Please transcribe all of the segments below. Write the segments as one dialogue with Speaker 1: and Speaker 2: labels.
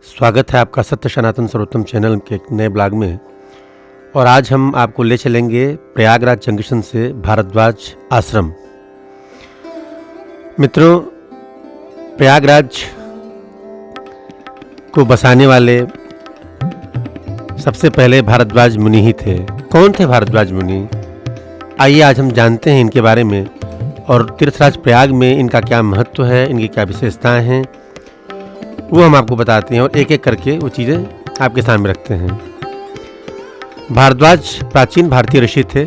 Speaker 1: स्वागत है आपका सत्य सनातन सर्वोत्तम चैनल के एक नए ब्लॉग में। और आज हम आपको ले चलेंगे प्रयागराज जंक्शन से भारद्वाज आश्रम। मित्रों, प्रयागराज को बसाने वाले सबसे पहले भारद्वाज मुनि ही थे। कौन थे भारद्वाज मुनि? आइए आज हम जानते हैं इनके बारे में और तीर्थराज प्रयाग में इनका क्या महत्व है, इनकी क्या विशेषताएं हैं, वो हम आपको बताते हैं और एक एक करके वो चीज़ें आपके सामने रखते हैं। भारद्वाज प्राचीन भारतीय ऋषि थे।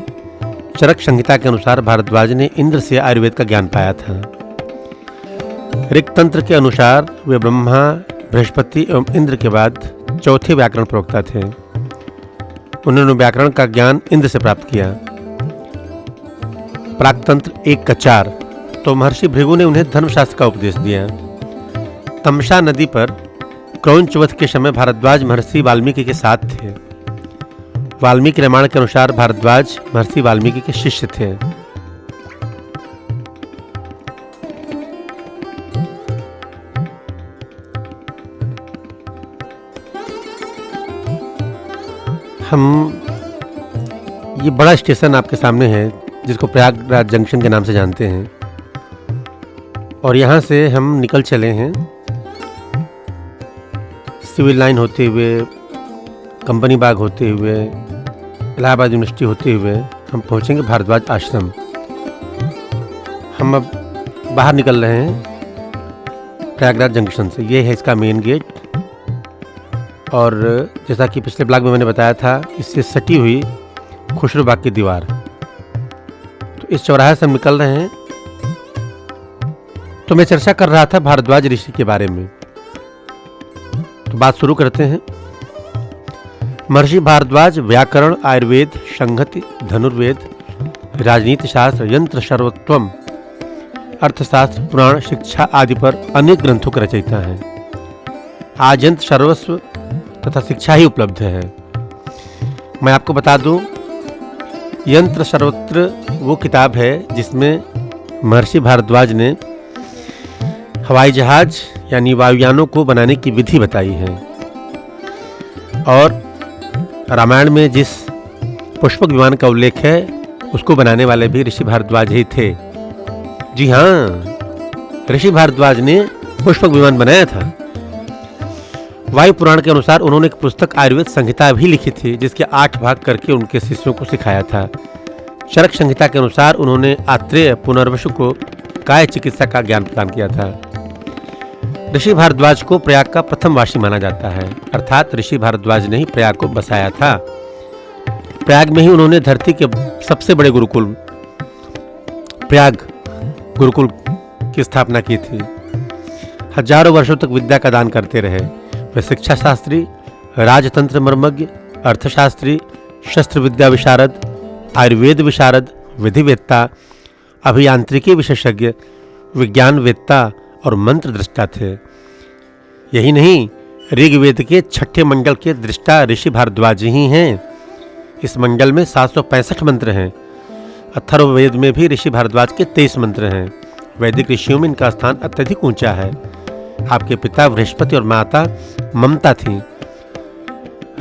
Speaker 1: चरक संहिता के अनुसार भारद्वाज ने इंद्र से आयुर्वेद का ज्ञान पाया था। ऋक् तंत्र के अनुसार वे ब्रह्मा, बृहस्पति एवं इंद्र के बाद चौथे व्याकरण प्रवक्ता थे। उन्होंने व्याकरण का ज्ञान इंद्र से प्राप्त किया। प्राकतंत्र 1 तो महर्षि भृगु ने उन्हें धर्मशास्त्र का उपदेश दिया। तमसा नदी पर क्रौंच वध के समय भारद्वाज महर्षि वाल्मीकि के साथ थे। वाल्मीकि रामायण के अनुसार भारद्वाज महर्षि वाल्मीकि के शिष्य थे। हम ये बड़ा स्टेशन आपके सामने है जिसको प्रयागराज जंक्शन के नाम से जानते हैं और यहाँ से हम निकल चले हैं सिविल लाइन होते हुए, कंपनी बाग होते हुए, इलाहाबाद यूनिवर्सिटी होते हुए हम पहुँचेंगे भारद्वाज आश्रम। हम अब बाहर निकल रहे हैं प्रयागराज जंक्शन से। ये है इसका मेन गेट और जैसा कि पिछले ब्लॉग में मैंने बताया था, इससे सटी हुई खुशरू बाग की दीवार। तो इस चौराहे से हम निकल रहे हैं। तो मैं चर्चा कर रहा था भारद्वाज ऋषि के बारे में, तो बात शुरू करते हैं। महर्षि भारद्वाज व्याकरण, आयुर्वेद, संहति, धनुर्वेद, राजनीति शास्त्र, यंत्र सर्वोत्तम, अर्थशास्त्र, पुराण, शिक्षा आदि पर अनेक ग्रंथों के रचयिता हैं। आज यंत्र सर्वस्व तथा शिक्षा ही उपलब्ध है। मैं आपको बता दूं, यंत्र सर्वत्र वो किताब है जिसमें महर्षि भारद्वाज ने हवाई जहाज यानी वायुयानों को बनाने की विधि बताई है। और रामायण में जिस पुष्पक विमान का उल्लेख है उसको बनाने वाले भी ऋषि भारद्वाज ही थे। जी हाँ, ऋषि भारद्वाज ने पुष्पक विमान बनाया था। वायु पुराण के अनुसार उन्होंने एक पुस्तक आयुर्वेद संहिता भी लिखी थी जिसके 8 भाग करके उनके शिष्यों को सिखाया था। चरक संहिता के अनुसार उन्होंने आत्रेय पुनर्वसु को काय चिकित्सा का ज्ञान प्रदान किया था। ऋषि भारद्वाज को प्रयाग का प्रथम वासी माना जाता है, अर्थात ऋषि भारद्वाज ने ही प्रयाग को बसाया था। प्रयाग में ही उन्होंने धरती के सबसे बड़े गुरुकुल प्रयाग गुरुकुल की स्थापना की थी। हजारों वर्षों तक विद्या का दान करते रहे। वे शिक्षा शास्त्री, राजतंत्र मर्मज्ञ, अर्थशास्त्री, शस्त्र विद्या विशारद, आयुर्वेद विशारद, विधिवेत्ता, अभियांत्रिकी विशेषज्ञ, विज्ञानवेत्ता और मंत्र दृष्टा थे। यही नहीं, ऋग्वेद के 6ठे मंडल के दृष्टा ऋषि भारद्वाज ही हैं। इस मंडल में 765 मंत्र हैं। अथर्ववेद में भी ऋषि भारद्वाज के 23 मंत्र हैं। वैदिक ऋषियों में इनका स्थान अत्यधिक ऊंचा है। आपके पिता बृहस्पति और माता ममता थीं।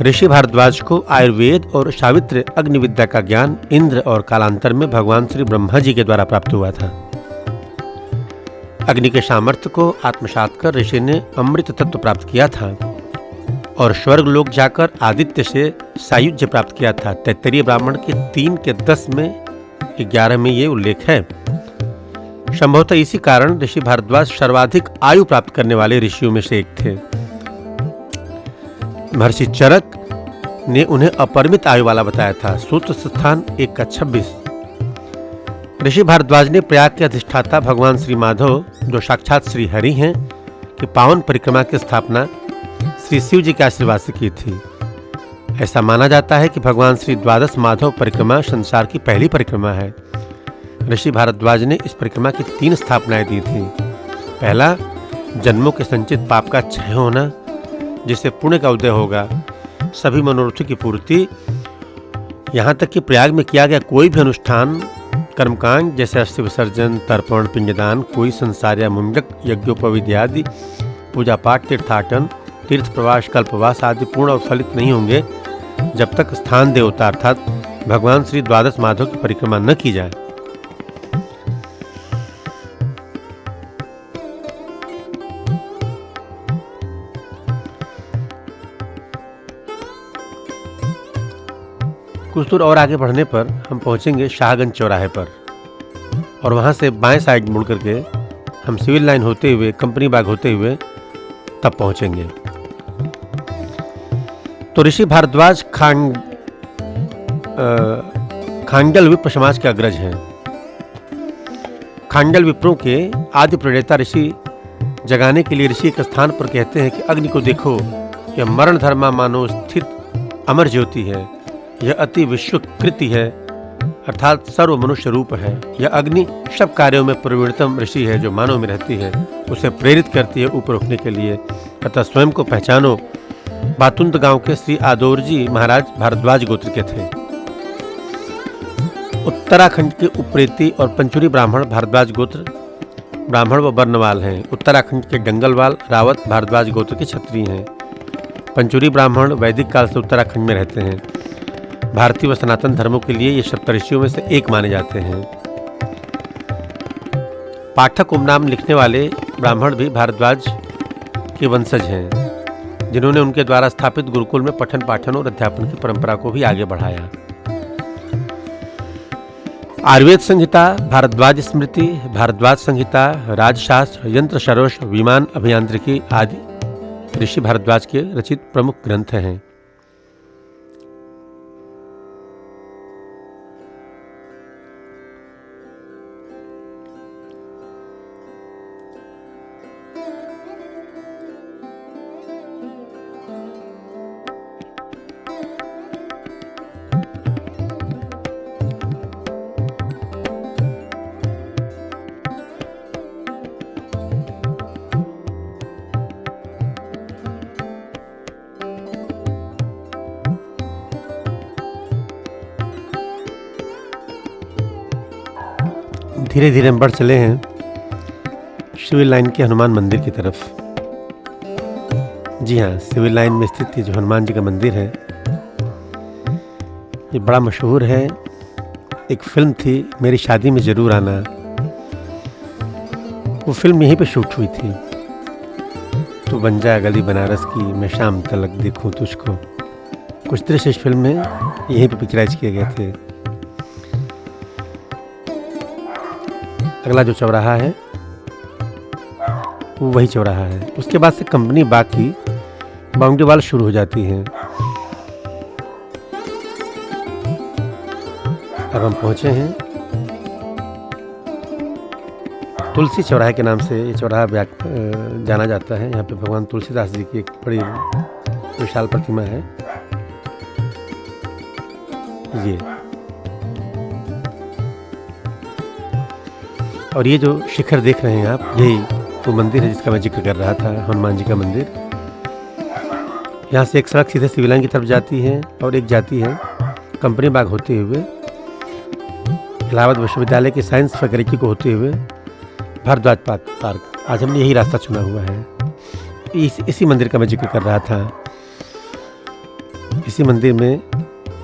Speaker 1: ऋषि भारद्वाज को आयुर्वेद और सावित्र अग्नि विद्या का ज्ञान इंद्र और कालांतर में भगवान श्री ब्रह्मा जी के द्वारा प्राप्त हुआ था। अग्नि के सामर्थ्य को आत्मसात कर ऋषि ने अमृत तत्व प्राप्त किया था और स्वर्ग लोक जाकर आदित्य से सायुज्य प्राप्त किया था। तैत्तरीय ब्राह्मण के 3 के 10 में 11 में ये उल्लेख है। संभवतः इसी कारण ऋषि भारद्वाज सर्वाधिक आयु प्राप्त करने वाले ऋषियों में से एक थे। महर्षि चरक ने उन्हें अपरिमित आयु वाला बताया था। सूत्र स्थान 1:26। ऋषि भारद्वाज ने प्रयाग के अधिष्ठाता भगवान श्री माधव, जो साक्षात श्री हरि हैं, की पावन परिक्रमा की स्थापना श्री शिव जी के आशीर्वाद से की थी। ऐसा माना जाता है कि भगवान श्री द्वादश माधव परिक्रमा संसार की पहली परिक्रमा है। ऋषि भारद्वाज ने इस परिक्रमा की 3 स्थापनाएं दी थी। पहला, जन्मों के संचित पाप का क्षय होना, जिससे पुण्य का उदय होगा, सभी मनोरथों की पूर्ति। यहाँ तक कि प्रयाग में किया गया कोई भी अनुष्ठान, कर्मकांड जैसे अस्थि विसर्जन, तर्पण, पिंडदान, कोई संसार या मुंडक, यज्ञोपवीत आदि पूजा पाठ, तीर्थाटन तीर्थ प्रवास, कल्पवास आदि पूर्ण और फलित नहीं होंगे जब तक स्थान देवता अर्थात भगवान श्री द्वादश माधव की परिक्रमा न की जाए। कुछ दूर और आगे बढ़ने पर हम पहुंचेंगे शाहगंज चौराहे पर, और वहां से बाएं साइड मुड़ करके हम सिविल लाइन होते हुए कंपनी बाग होते हुए तब पहुंचेंगे। तो ऋषि भारद्वाज खांडल विप्र समाज के अग्रज हैं। खांडल विप्रों के आदि प्रणेता ऋषि जगाने के लिए ऋषि एक स्थान पर कहते हैं कि अग्नि को देखो, यह मरण धर्मा मानो स्थित अमर ज्योति है, यह अति विश्वकृति है अर्थात सर्व मनुष्य रूप है। यह अग्नि सब कार्यों में प्रवीणतम ऋषि है जो मानव में रहती है, उसे प्रेरित करती है ऊपर उठने के लिए, अतः स्वयं को पहचानो। बातुंत गांव के श्री आदौरजी महाराज भारद्वाज गोत्र के थे। उत्तराखंड के उप्रेती और पंचुरी ब्राह्मण भारद्वाज गोत्र ब्राह्मण व वर्णवाल हैं। उत्तराखंड के डंगलवाल रावत भारद्वाज गोत्र के क्षत्रिय हैं। पंचुरी ब्राह्मण वैदिक काल से उत्तराखंड में रहते हैं। भारतीय व सनातन धर्मों के लिए ये सप्तऋषियों में से एक माने जाते हैं। पाठक उपनाम लिखने वाले ब्राह्मण भी भारद्वाज के वंशज हैं, जिन्होंने उनके द्वारा स्थापित गुरुकुल में पठन पाठन और अध्यापन की परंपरा को भी आगे बढ़ाया। आयुर्वेद संहिता, भारद्वाज स्मृति, भारद्वाज संहिता, राजशास्त्र, यंत्र शरोश, विमान अभियांत्रिकी आदि ऋषि भारद्वाज के रचित प्रमुख ग्रंथ हैं। धीरे धीरे हम बढ़ चले हैं सिविल लाइन के हनुमान मंदिर की तरफ। जी हाँ, सिविल लाइन में स्थित ये जो हनुमान जी का मंदिर है, ये बड़ा मशहूर है। एक फिल्म थी मेरी शादी में ज़रूर आना, वो फिल्म यहीं पे शूट हुई थी। तो बन जा गली बनारस की, मैं शाम तलक देखूं तुझको, कुछ दृश्य इस फिल्म में यहीं पे पिक्चराइज किए गए थे। अगला जो चौराहा है वो वही चौराहा है। उसके बाद से कंपनी बाग की बाउंड्री वाल शुरू हो जाती है। अब हम पहुंचे हैं तुलसी चौराहे के नाम से। ये चौराहा जाना जाता है। यहाँ पे भगवान तुलसीदास जी की एक बड़ी विशाल प्रतिमा है। ये और ये जो शिखर देख रहे हैं आप, यही वो मंदिर है जिसका मैं जिक्र कर रहा था, हनुमान जी का मंदिर। यहाँ से एक सड़क सीधे सिविल लाइन की तरफ जाती है और एक जाती है कंपनी बाग होते हुए इलाहाबाद विश्वविद्यालय की साइंस फैकल्टी को होते हुए भारद्वाज पार्क। आज हमने यही रास्ता चुना हुआ है। इसी मंदिर का मैं जिक्र कर रहा था। इसी मंदिर में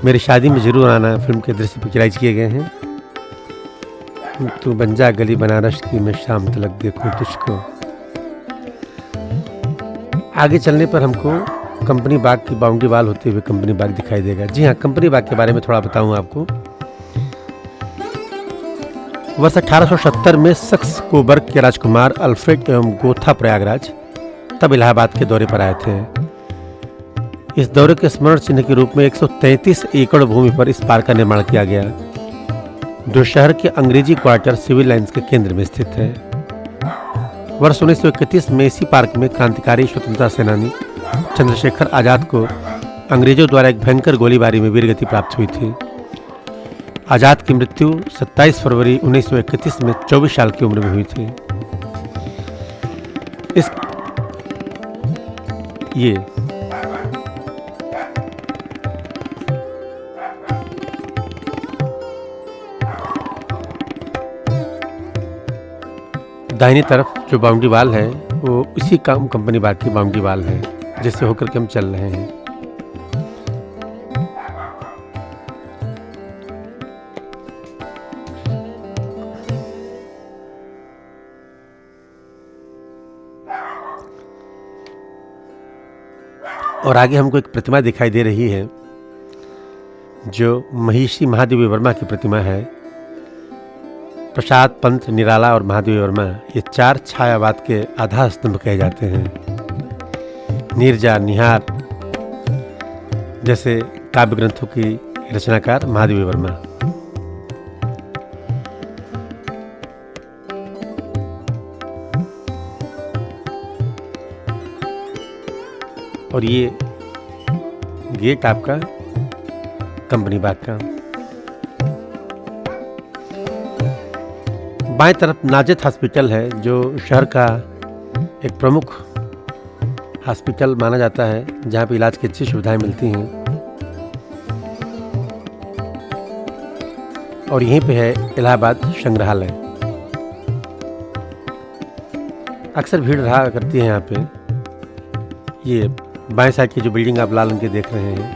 Speaker 1: मेरी शादी में ज़रूर आना फिल्म के दृश्य पिक्चराइज किए गए हैं। तू बन जा गली बनारस की, मैं शाम तलक देखूं तुझको। आगे चलने पर हमको कंपनी बाग की बाउंड्री वाल होते हुए कंपनी बाग दिखाई देगा। जी हाँ, कंपनी बाग के बारे में थोड़ा बताऊं आपको। वर्ष 1870 में सक्स कोबर्ग के राजकुमार अल्फ्रेड एवं गोथा प्रयागराज तब इलाहाबाद के दौरे पर आए थे। इस दौरे के स्मरण चिन्ह के रूप में 133 एकड़ भूमि पर इस पार्क का निर्माण किया गया, जो शहर के अंग्रेजी क्वार्टर सिविल लाइन्स के केंद्र में स्थित है। वर्ष 1931 में इसी पार्क में क्रांतिकारी स्वतंत्रता सेनानी चंद्रशेखर आजाद को अंग्रेजों द्वारा एक भयंकर गोलीबारी में वीरगति प्राप्त हुई थी। आजाद की मृत्यु 27 फरवरी 1931 में 24 साल की उम्र में हुई थी। ये दाहिनी तरफ जो बाउंड्री वाल है वो इसी कंपनी बाग की बाउंड्री वाल है। जिससे होकर के हम चल रहे हैं। और आगे हमको एक प्रतिमा दिखाई दे रही है जो महिषी महादेवी वर्मा की प्रतिमा है। प्रसाद, पंत, निराला और महादेवी वर्मा ये 4 छायावाद के आधार स्तंभ कहे जाते हैं। नीरजा, निहार जैसे काव्य ग्रंथों की रचनाकार महादेवी वर्मा। और ये गेट आपका कंपनी बाग का। बाएं तरफ नाजित हॉस्पिटल है जो शहर का एक प्रमुख हॉस्पिटल माना जाता है, जहाँ पे इलाज की अच्छी सुविधाएं मिलती हैं। और यहीं पे है इलाहाबाद संग्रहालय। अक्सर भीड़ रहा करती है यहाँ पे। ये बाएं साइड की जो बिल्डिंग आप लाल रंग की देख रहे हैं,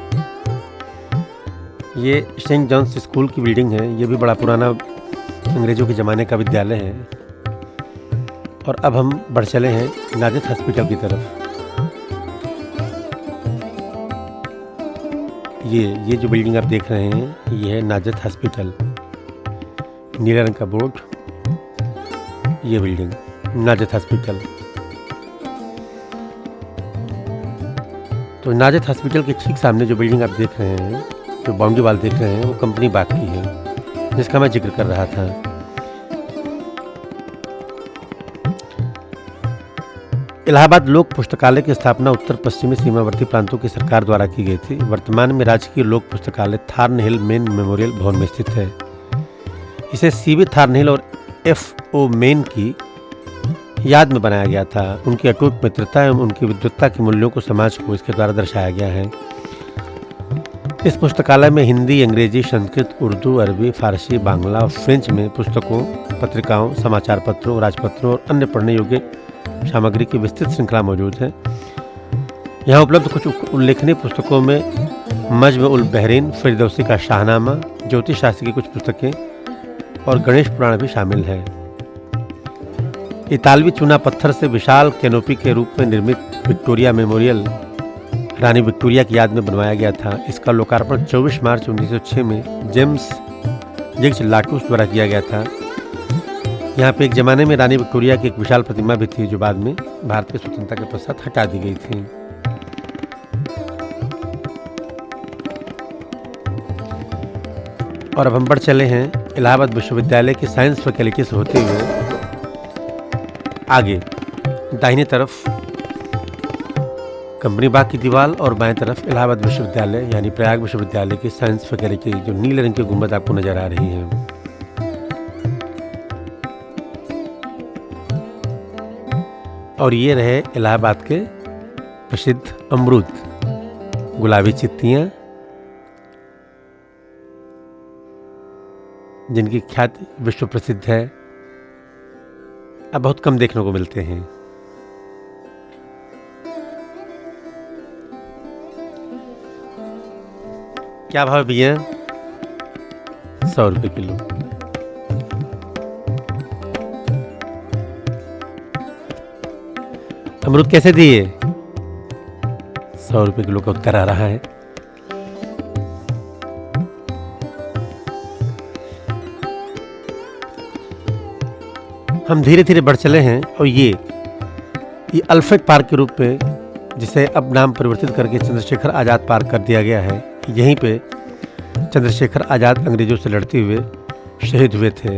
Speaker 1: ये सेंट जॉन्स स्कूल की बिल्डिंग है। ये भी बड़ा पुराना अंग्रेजों के ज़माने का विद्यालय है। और अब हम बढ़ चले हैं नाजित हॉस्पिटल की तरफ। ये जो बिल्डिंग आप देख रहे हैं, ये है नाजित हॉस्पिटल। नीले रंग का बोर्ड, ये बिल्डिंग नाजित हॉस्पिटल। तो नाजित हॉस्पिटल के ठीक सामने जो बिल्डिंग आप देख रहे हैं, जो बाउंड्री वाल देख रहे हैं, वो कंपनी बाग की है, जिसका मैं जिक्र कर रहा था। इलाहाबाद लोक पुस्तकालय की स्थापना उत्तर पश्चिमी सीमावर्ती प्रांतों की सरकार द्वारा की गई थी। वर्तमान में राजकीय लोक पुस्तकालय थार्नहिल मेन मेमोरियल भवन में स्थित है। इसे सीवी थार्नहिल और एफ.ओ. मेन की याद में बनाया गया था। उनकी अटूट मित्रता एवं उनकी विद्वत्ता के मूल्यों को समाज को इसके द्वारा दर्शाया गया है। इस पुस्तकालय में हिंदी, अंग्रेजी, संस्कृत, उर्दू, अरबी, फारसी, बांग्ला और फ्रेंच में पुस्तकों, पत्रिकाओं, समाचार पत्रों, राजपत्रों और अन्य पढ़ने योग्य सामग्री की विस्तृत श्रृंखला मौजूद है। यहाँ उपलब्ध कुछ उल्लेखनीय पुस्तकों में मज्म उल बहरीन, फिरदौसी का शाहनामा, ज्योतिष शास्त्र की कुछ पुस्तकें और गणेश पुराण भी शामिल है। इतालवी चूना पत्थर से विशाल कैनोपी के रूप में निर्मित विक्टोरिया मेमोरियल रानी विक्टोरिया की याद में बनवाया गया था। इसका लोकार्पण 24 मार्च 1906 में जेम्स जिग्स लाटूस द्वारा किया गया था। यहाँ पे एक ज़माने में रानी विक्टोरिया की एक विशाल प्रतिमा भी थी, जो बाद में भारत की स्वतंत्रता के पश्चात हटा दी गई थी। और अब हम बढ़ चले हैं इलाहाबाद विश्वविद्यालय की साइंस फैकल्टी से होते हुए आगे। दाहिने तरफ कंपनी बाग की दीवार और बाएं तरफ इलाहाबाद विश्वविद्यालय यानी प्रयाग विश्वविद्यालय की साइंस फैकल्टी, जो नीले रंग की गुंबद आपको नजर आ रही है। और ये रहे इलाहाबाद के प्रसिद्ध अमरूद, गुलाबी चित्तियां, जिनकी ख्याति विश्व प्रसिद्ध है, अब बहुत कम देखने को मिलते हैं। क्या भाव है भैया? 100 रुपये किलो। अमरूद कैसे दिए? 100 रुपये किलो का उत्तर आ रहा है। हम धीरे धीरे बढ़ चले हैं और ये अल्फ्रेड पार्क के रूप में, जिसे अब नाम परिवर्तित करके चंद्रशेखर आज़ाद पार्क कर दिया गया है, यहीं पे चंद्रशेखर आज़ाद अंग्रेजों से लड़ते हुए शहीद हुए थे।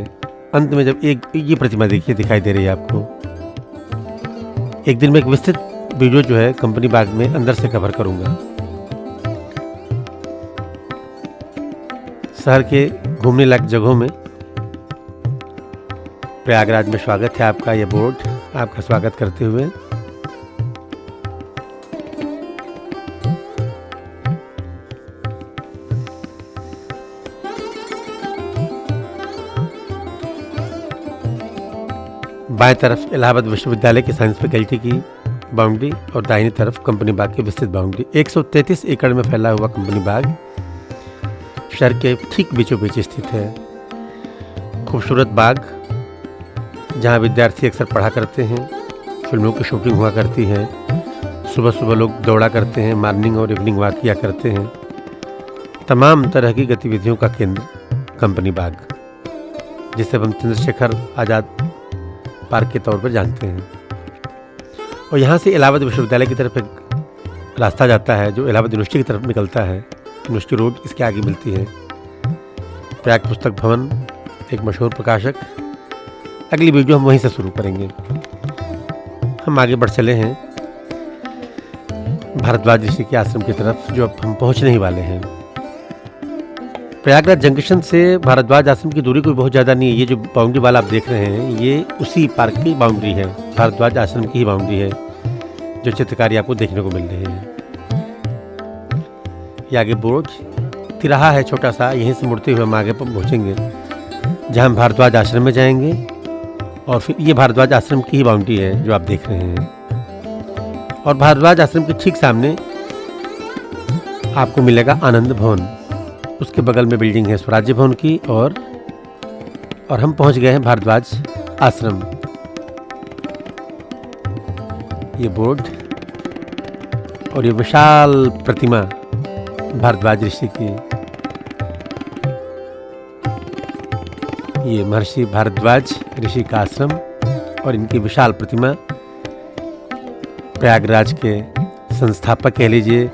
Speaker 1: अंत में जब ये प्रतिमा देखिए दिखाई दे रही है आपको। एक दिन में एक विस्तृत वीडियो जो है कंपनी बाग में अंदर से कवर करूंगा। शहर के घूमने लायक जगहों में प्रयागराज में स्वागत है आपका। ये बोर्ड आपका स्वागत करते हुए बाएं तरफ इलाहाबाद विश्वविद्यालय की साइंस फैकल्टी की बाउंड्री और दाहिनी तरफ कंपनी बाग की विस्तृत बाउंड्री। 133 एकड़ में फैला हुआ कंपनी बाग शहर के ठीक बीचों बीच स्थित है। खूबसूरत बाग जहाँ विद्यार्थी अक्सर पढ़ा करते हैं, फिल्मों की शूटिंग हुआ करती है, सुबह सुबह लोग दौड़ा करते हैं, मॉर्निंग और इवनिंग वॉक किया करते हैं। तमाम तरह की गतिविधियों का केंद्र कंपनी बाग, जिसे हम चंद्रशेखर आज़ाद पार्क के तौर पर जानते हैं। और यहाँ से इलाहाबाद विश्वविद्यालय की तरफ एक रास्ता जाता है जो इलाहाबाद यूनिवर्सिटी की तरफ निकलता है। यूनिवर्सिटी रोड इसके आगे मिलती है। प्रयाग पुस्तक भवन एक मशहूर प्रकाशक। अगली वीडियो हम वहीं से शुरू करेंगे। हम आगे बढ़ चले हैं भारद्वाज ऋषि के आश्रम की तरफ, जो अब हम पहुँचने ही वाले हैं। प्रयागराज जंक्शन से भारद्वाज आश्रम की दूरी कोई बहुत ज़्यादा नहीं है। ये जो बाउंड्री वाला आप देख रहे हैं, ये उसी पार्क की बाउंड्री है, भारद्वाज आश्रम की ही बाउंड्री है, जो चित्रकारी आपको देखने को मिल रही है। ये आगे बोर्ड तिराहा है छोटा सा, यहीं से मुड़ते हुए हम आगे पहुँचेंगे जहाँ हम भारद्वाज आश्रम में जाएंगे। और फिर ये भारद्वाज आश्रम की ही बाउंड्री है जो आप देख रहे हैं। और भारद्वाज आश्रम के ठीक सामने आपको मिलेगा आनंद भवन। उसके बगल में बिल्डिंग है स्वराज्य भवन की। और हम पहुंच गए हैं भारद्वाज आश्रम। ये बोर्ड और ये विशाल प्रतिमा भारद्वाज ऋषि की, ये महर्षि भारद्वाज ऋषि का आश्रम और इनकी विशाल प्रतिमा प्रयागराज के संस्थापक कह लीजिए,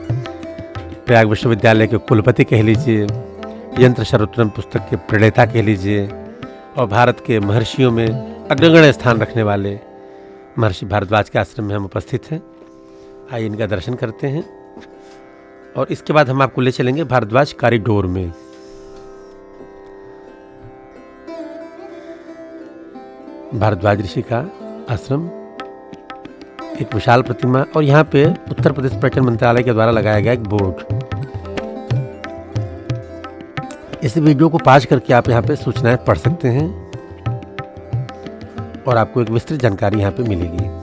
Speaker 1: प्रयाग विश्वविद्यालय के कुलपति कह लीजिए, यंत्र सर्वोत्तम पुस्तक के प्रणेता कह लीजिए, और भारत के महर्षियों में अग्रगण्य स्थान रखने वाले महर्षि भारद्वाज के आश्रम में हम उपस्थित हैं। आइए इनका दर्शन करते हैं और इसके बाद हम आपको ले चलेंगे भारद्वाज कॉरिडोर में। भारद्वाज ऋषि का आश्रम, एक विशाल प्रतिमा, और यहाँ पे उत्तर प्रदेश पर्यटन मंत्रालय के द्वारा लगाया गया एक बोर्ड। इस वीडियो को पॉज करके आप यहाँ पे सूचनाएं पढ़ सकते हैं और आपको एक विस्तृत जानकारी यहाँ पे मिलेगी।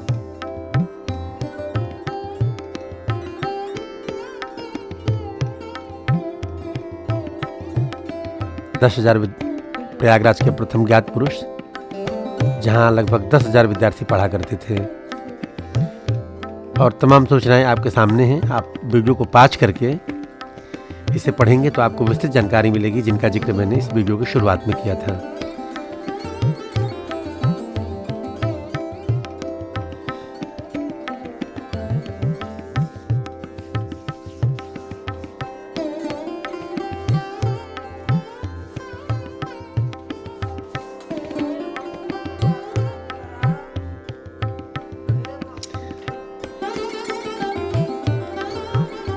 Speaker 1: प्रयागराज के प्रथम ज्ञात पुरुष, जहाँ लगभग 10,000 विद्यार्थी पढ़ा करते थे। और तमाम सूचनाएं आपके सामने हैं। आप वीडियो को पॉज करके इसे पढ़ेंगे तो आपको विस्तृत जानकारी मिलेगी, जिनका जिक्र मैंने इस वीडियो की शुरुआत में किया था।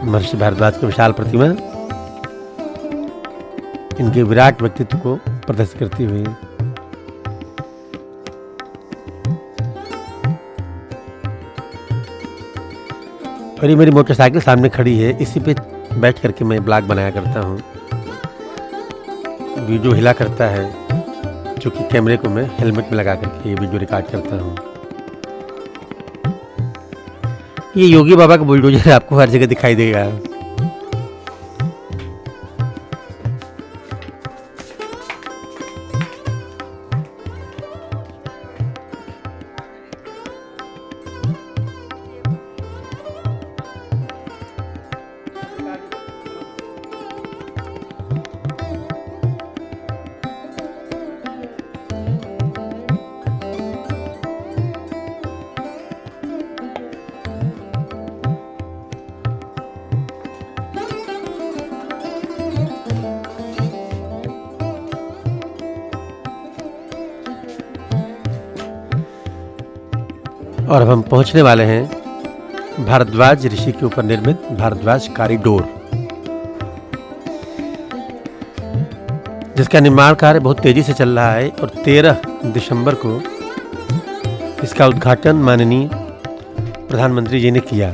Speaker 1: महर्षि भारद्वाज की विशाल प्रतिमा इनके विराट व्यक्तित्व को प्रदर्शित करती हुई और ये मेरी मोटरसाइकिल सामने खड़ी है, इसी पे बैठ करके मैं ब्लॉग बनाया करता हूँ। वीडियो हिला करता है, क्योंकि कैमरे को मैं हेलमेट में लगा करके ये वीडियो रिकॉर्ड करता हूँ। ये योगी बाबा का बुलडोजर आपको हर जगह दिखाई देगा। और अब हम पहुंचने वाले हैं भारद्वाज ऋषि के ऊपर निर्मित भारद्वाज कॉरिडोर, जिसका निर्माण कार्य बहुत तेजी से चल रहा है। और 13 दिसंबर को इसका उद्घाटन माननीय प्रधानमंत्री जी ने किया।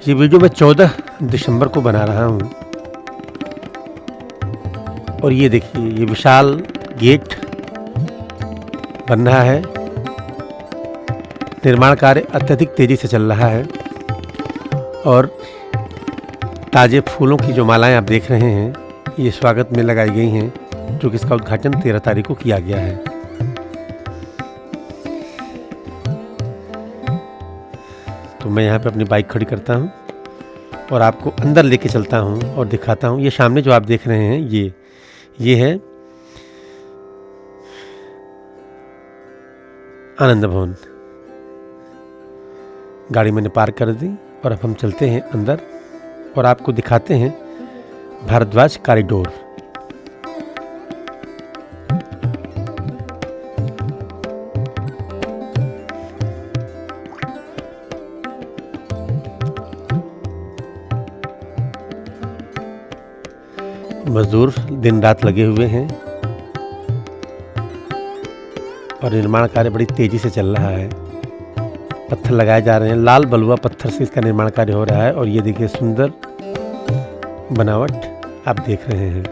Speaker 1: ये वीडियो मैं 14 दिसंबर को बना रहा हूँ। और ये देखिए, ये विशाल गेट बन रहा है निर्माण कार्य अत्यधिक तेज़ी से चल रहा है और ताज़े फूलों की जो मालाएं आप देख रहे हैं ये स्वागत में लगाई गई हैं, जो कि इसका उद्घाटन 13 तारीख को किया गया है। तो मैं यहाँ पे अपनी बाइक खड़ी करता हूँ और आपको अंदर लेके चलता हूँ और दिखाता हूँ। ये सामने जो आप देख रहे हैं ये है आनंद भवन। गाड़ी मैंने पार्क कर दी और अब हम चलते हैं अंदर और आपको दिखाते हैं भारद्वाज कॉरिडोर। मजदूर दिन रात लगे हुए हैं और निर्माण कार्य बड़ी तेजी से चल रहा है। पत्थर लगाए जा रहे हैं, लाल बलुआ पत्थर से इसका निर्माण कार्य हो रहा है और ये देखिए सुंदर बनावट आप देख रहे हैं।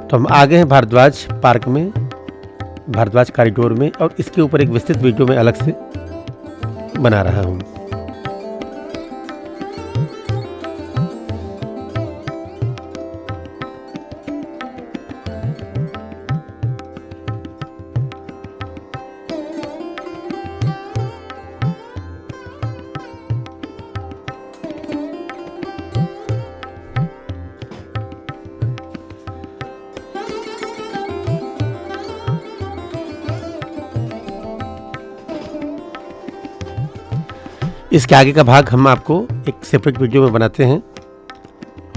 Speaker 1: तो हम आ गए हैं भारद्वाज पार्क में, भारद्वाज कॉरिडोर में, और इसके ऊपर एक विस्तृत वीडियो मैं अलग से बना रहा हूँ। इसके आगे का भाग हम आपको एक सेपरेट वीडियो में बनाते हैं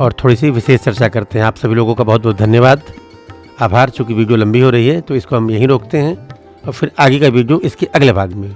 Speaker 1: और थोड़ी सी विशेष चर्चा करते हैं। आप सभी लोगों का बहुत बहुत धन्यवाद, आभार। चूँकि वीडियो लंबी हो रही है तो इसको हम यहीं रोकते हैं और फिर आगे का वीडियो इसके अगले भाग में।